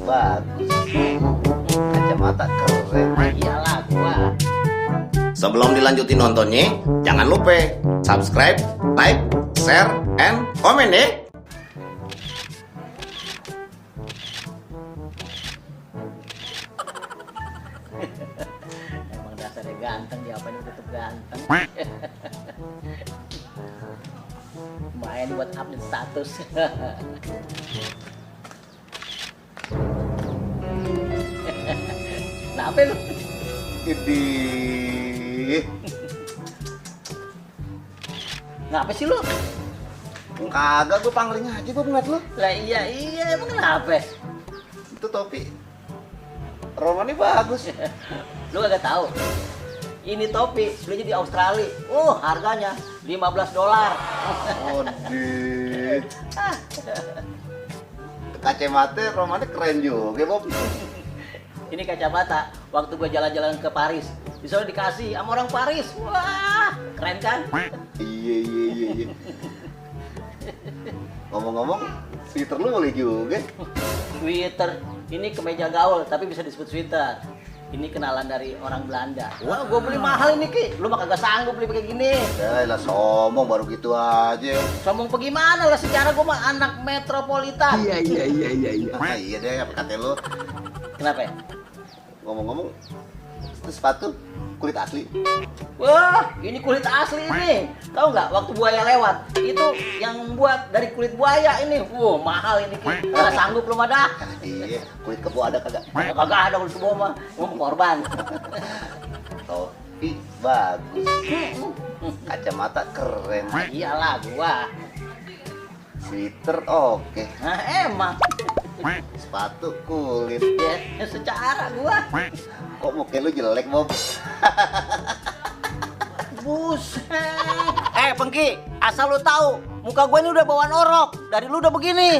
bagus. Kacamata keren. Iyalah gua. Sebelum dilanjutin nontonnya, jangan lupa subscribe, like, share, and komen ya. Emang dasarnya ganteng, diapain udah tetep ganteng. Main buat update status. Kenapa lu? Idih. Ngapa sih lu? Kagak, gue pangling aja gue ngeliat lu. Lah iya emang kenapa? Itu topi Romani bagus. Lu agak tahu. Ini topi belinya di Australia. Harganya $15. Odih. Kacamata Romani keren juga, Bob. Ini kacamata waktu gua jalan-jalan ke Paris. Di sana dikasih sama orang Paris. Wah, keren kan? Iya. Ngomong-ngomong, sweater lu boleh juga. Sweater. Ini kemeja gaul tapi bisa disebut sweater. Ini kenalan dari orang Belanda. Wah, gua beli mahal ini, Ki. Lu mah kagak sanggup beli kayak gini. Ya lah sombong baru gitu aja. Sombong bagaimana lah, secara gua mah anak metropolitan. Iya. Iya deh, apa kata lu? Kenapa ya? Ngomong-ngomong, itu sepatu kulit asli. Wah, ini kulit asli ini. Tahu nggak? Waktu buaya lewat, itu yang buat dari kulit buaya ini. Mahal ini, Ki. Nggak sanggup lu mah dah. Iya, kulit kebo ada kagak? Kagak ada kulit kebo mah. Gua mau korban. Topi bagus. Kacamata keren. Iyalah gua. Sweater oke. Nah, emang. Sepatu kulit. Ya, secara gua. Kok muka lu jelek, Bob? Buset. Pengki, asal lu tahu, muka gua ini udah bawaan orok. Dari lu udah begini.